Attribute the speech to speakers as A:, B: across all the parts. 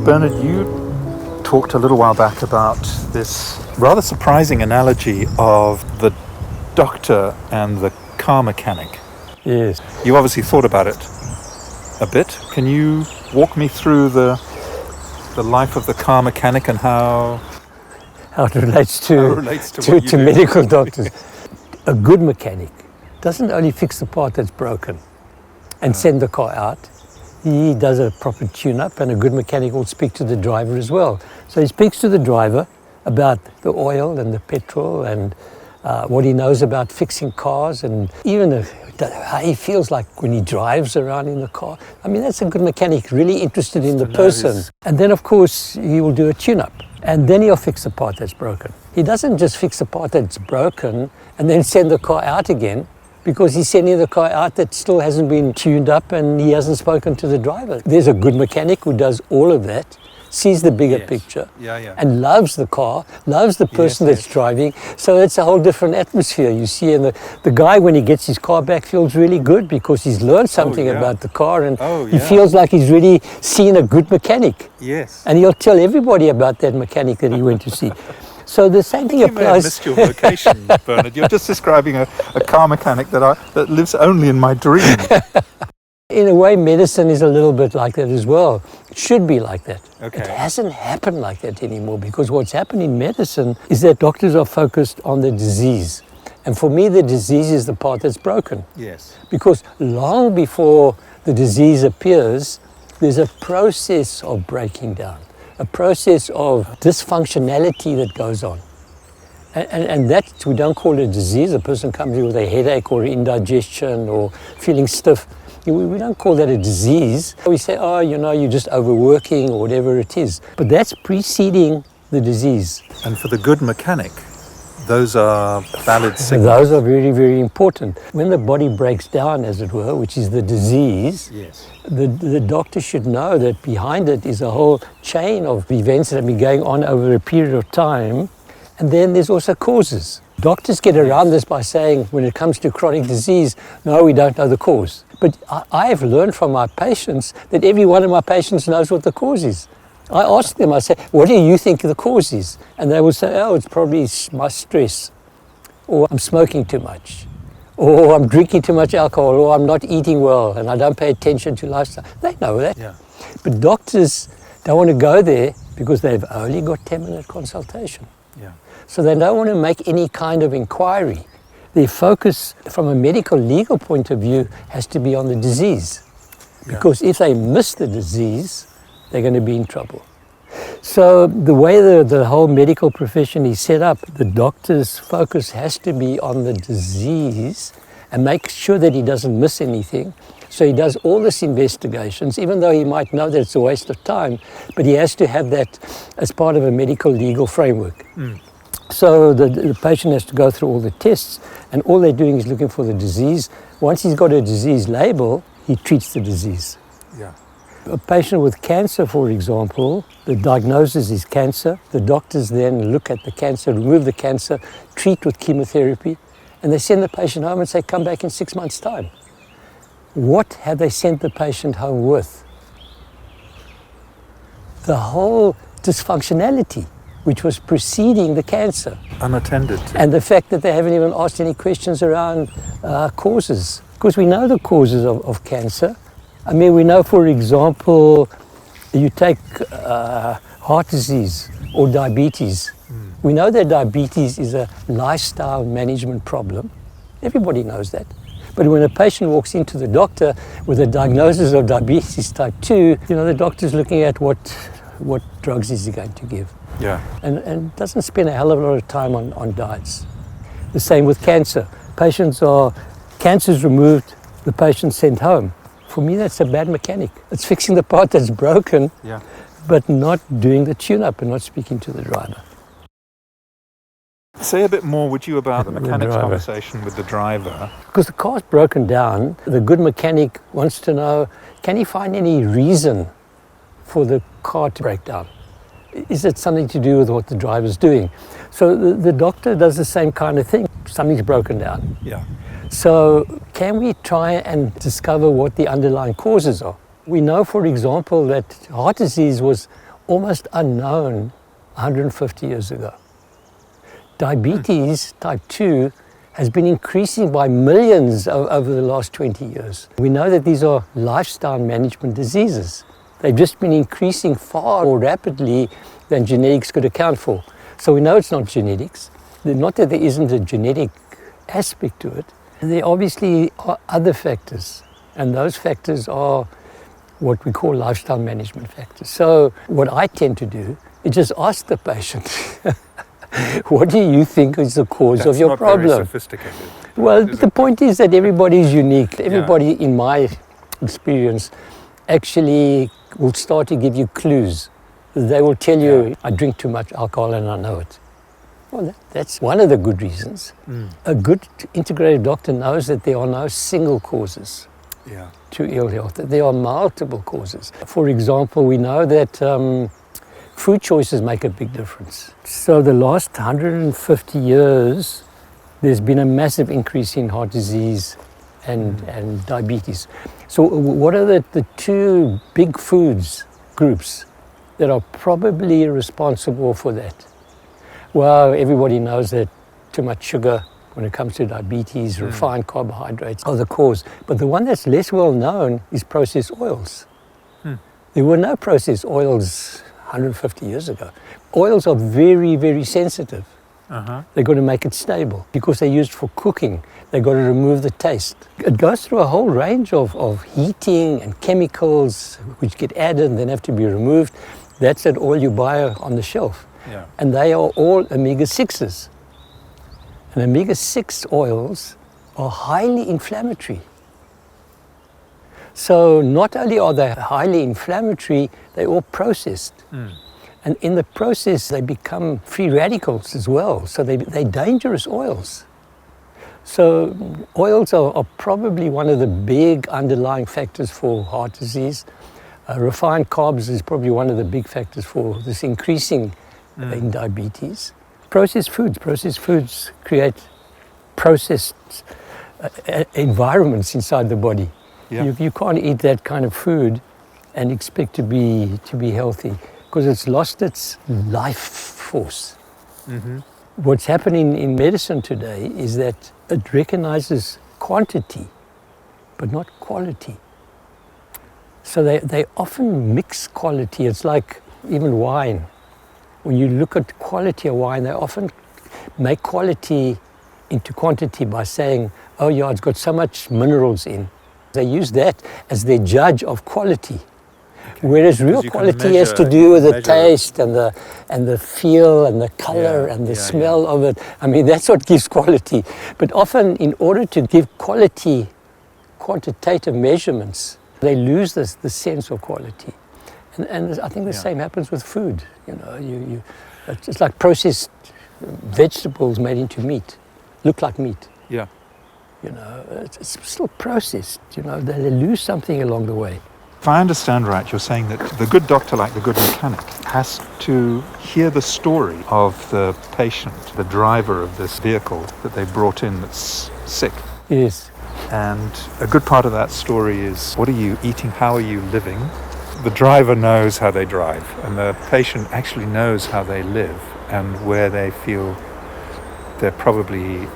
A: Bernard, you talked a little while back about this rather surprising analogy of the doctor and the car mechanic.
B: Yes.
A: You obviously thought about it a bit. Can you walk me through the life of the car mechanic and how
B: it relates to medical doctors. A good mechanic doesn't only fix the part that's broken and send the car out. He does a proper tune-up, and a good mechanic will speak to the driver as well. So he speaks to the driver about the oil and the petrol and what he knows about fixing cars, and even how he feels like when he drives around in the car. I mean, that's a good mechanic, really interested in the person. And then, of course, he will do a tune-up, and then he'll fix the part that's broken. He doesn't just fix the part that's broken and then send the car out again, because he's sending the car out that still hasn't been tuned up and he hasn't spoken to the driver. There's a good mechanic who does all of that, sees the bigger picture, and loves the car, loves the person that's driving. So it's a whole different atmosphere, you see. And the guy, when he gets his car back, feels really good because he's learned something about the car, and he feels like he's really seen a good mechanic.
A: Yes.
B: And he'll tell everybody about that mechanic that he went to see. So the same thing applies.
A: You may have missed your vocation, Bernard. You're just describing a car mechanic that lives only in my dream.
B: In a way, medicine is a little bit like that as well. It should be like that.
A: Okay.
B: It hasn't happened like that anymore, because what's happened in medicine is that doctors are focused on the disease. And for me, the disease is the part that's broken.
A: Yes.
B: Because long before the disease appears, there's a process of breaking down, a process of dysfunctionality that goes on. And that, we don't call it a disease. A person comes in with a headache or indigestion or feeling stiff. We don't call that a disease. We say, oh, you're just overworking or whatever it is. But that's preceding the disease.
A: And for the good mechanic, those are valid signals.
B: Those are very, very important. When the body breaks down, as it were, which is the disease, the doctor should know that behind it is a whole chain of events that have been going on over a period of time. And then there's also causes. Doctors get around this by saying, when it comes to chronic disease, no, we don't know the cause. But I have learned from my patients that every one of my patients knows what the cause is. I ask them, I say, what do you think the cause is? And they will say, oh, it's probably my stress, or I'm smoking too much, or I'm drinking too much alcohol, or I'm not eating well and I don't pay attention to lifestyle. They know that. Yeah. But doctors don't want to go there because they've only got 10-minute consultation.
A: Yeah.
B: So they don't want to make any kind of inquiry. Their focus from a medical legal point of view has to be on the disease. Because if they miss the disease, they're going to be in trouble. So the way the whole medical profession is set up, the doctor's focus has to be on the disease and make sure that he doesn't miss anything. So he does all this investigations, even though he might know that it's a waste of time, but he has to have that as part of a medical legal framework. So the patient has to go through all the tests, and all they're doing is looking for the disease. Once he's got a disease label, he treats the disease.
A: Yeah.
B: A patient with cancer, for example, the diagnosis is cancer. The doctors then look at the cancer, remove the cancer, treat with chemotherapy, and they send the patient home and say, come back in 6 months' time. What have they sent the patient home with? The whole dysfunctionality which was preceding the cancer.
A: Unattended.
B: And the fact that they haven't even asked any questions around causes. Because we know the causes of cancer. I mean, we know, for example, you take heart disease or diabetes. We know that diabetes is a lifestyle management problem. Everybody knows that. But when a patient walks into the doctor with a diagnosis of diabetes type 2, the doctor's looking at what drugs is he going to give.
A: Yeah.
B: And doesn't spend a hell of a lot of time on diets. The same with cancer. Cancer's removed, the patient's sent home. For me, that's a bad mechanic. It's fixing the part that's broken, but not doing the tune-up and not speaking to the driver.
A: Say a bit more, would you, about the mechanic's conversation with the driver?
B: Because the car's broken down, the good mechanic wants to know, can he find any reason for the car to break down? Is it something to do with what the driver's doing? So the doctor does the same kind of thing. Something's broken down.
A: Yeah.
B: So can we try and discover what the underlying causes are? We know, for example, that heart disease was almost unknown 150 years ago. Diabetes type 2 has been increasing by millions over the last 20 years. We know that these are lifestyle management diseases. They've just been increasing far more rapidly than genetics could account for. So we know it's not genetics. Not that there isn't a genetic aspect to it. There obviously are other factors, and those factors are what we call lifestyle management factors. So what I tend to do is just ask the patient, what do you think is the cause of your problem?
A: That's not very sophisticated.
B: Well, the point is that everybody is unique. Everybody, in my experience, actually will start to give you clues. They will tell you, I drink too much alcohol and I know it. Well, that's one of the good reasons. A good integrative doctor knows that there are no single causes to ill health. There are multiple causes. For example, we know that food choices make a big difference. So the last 150 years, there's been a massive increase in heart disease and diabetes. So what are the two big foods groups that are probably responsible for that? Well, everybody knows that too much sugar when it comes to diabetes, refined carbohydrates are the cause. But the one that's less well known is processed oils. There were no processed oils 150 years ago. Oils are very, very sensitive. They've got to make it stable because they're used for cooking. They've got to remove the taste. It goes through a whole range of heating and chemicals which get added and then have to be removed. That's that oil you buy on the shelf. And they are all omega-6s. And omega-6 oils are highly inflammatory. So not only are they highly inflammatory, they're all processed. And in the process, they become free radicals as well. So they're dangerous oils. So oils are probably one of the big underlying factors for heart disease. Refined carbs is probably one of the big factors for this increasing in diabetes. Processed foods create processed environments inside the body. You can't eat that kind of food and expect to be healthy because it's lost its life force. What's happening in medicine today is that it recognizes quantity but not quality. So they often mix quality. It's like even wine. When you look at quality of wine, they often make quality into quantity by saying, oh yeah, it's got so much minerals in. They use that as their judge of quality. Whereas real quality has to do with the taste and the feel and the color and the smell of it. I mean, that's what gives quality. But often, in order to give quality, quantitative measurements, they lose the sense of quality. And I think the same happens with food. You know, it's like processed vegetables made into meat, look like meat. You know, it's still processed. You know, they lose something along the way.
A: If I understand right, you're saying that the good doctor, like the good mechanic, has to hear the story of the patient, the driver of this vehicle that they brought in that's sick.
B: Yes.
A: And a good part of that story is, what are you eating? How are you living? The driver knows how they drive, and the patient actually knows how they live and where they feel they're probably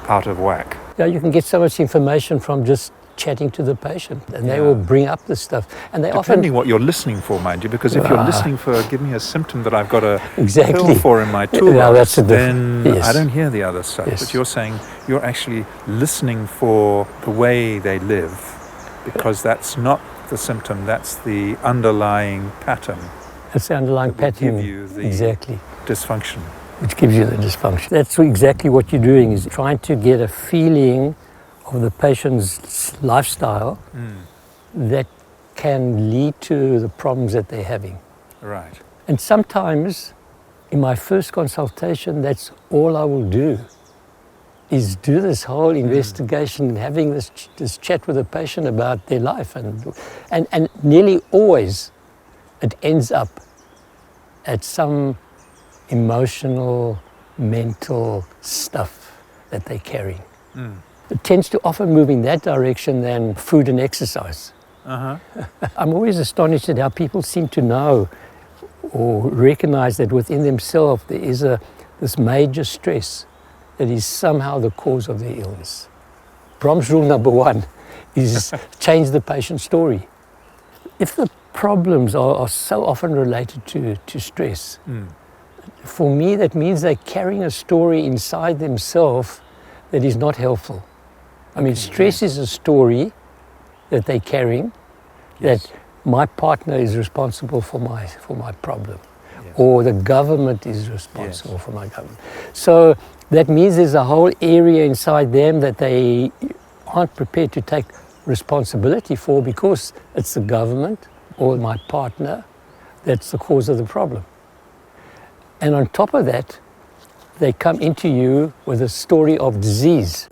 A: out of whack.
B: Yeah, you can get so much information from just chatting to the patient, and they will bring up this stuff. And they
A: Depending what you're listening for, mind you, because if you're listening for, give me a symptom that I've got a pill for in my toolbox, then I don't hear the other stuff. But you're saying you're actually listening for the way they live, because that's not the symptom, that's the underlying pattern.
B: That's the underlying pattern,
A: give you the dysfunction.
B: Which gives you the dysfunction. That's exactly what you're doing, is trying to get a feeling of the patient's lifestyle that can lead to the problems that they're having.
A: Right.
B: And sometimes, in my first consultation, that's all I will do, is do this whole investigation, having this chat with the patient about their life. And nearly always, it ends up at some emotional, mental stuff that they're carrying. It tends to often move in that direction than food and exercise. I'm always astonished at how people seem to know or recognize that within themselves there is this major stress that is somehow the cause of their illness. Brahms rule number 1 is change the patient's story. If the problems are so often related to stress, for me that means they're carrying a story inside themselves that is not helpful. I mean, stress is a story that they're carrying, that my partner is responsible for my problem, or the government is responsible for my government. So that means there's a whole area inside them that they aren't prepared to take responsibility for, because it's the government or my partner that's the cause of the problem. And on top of that, they come into you with a story of disease.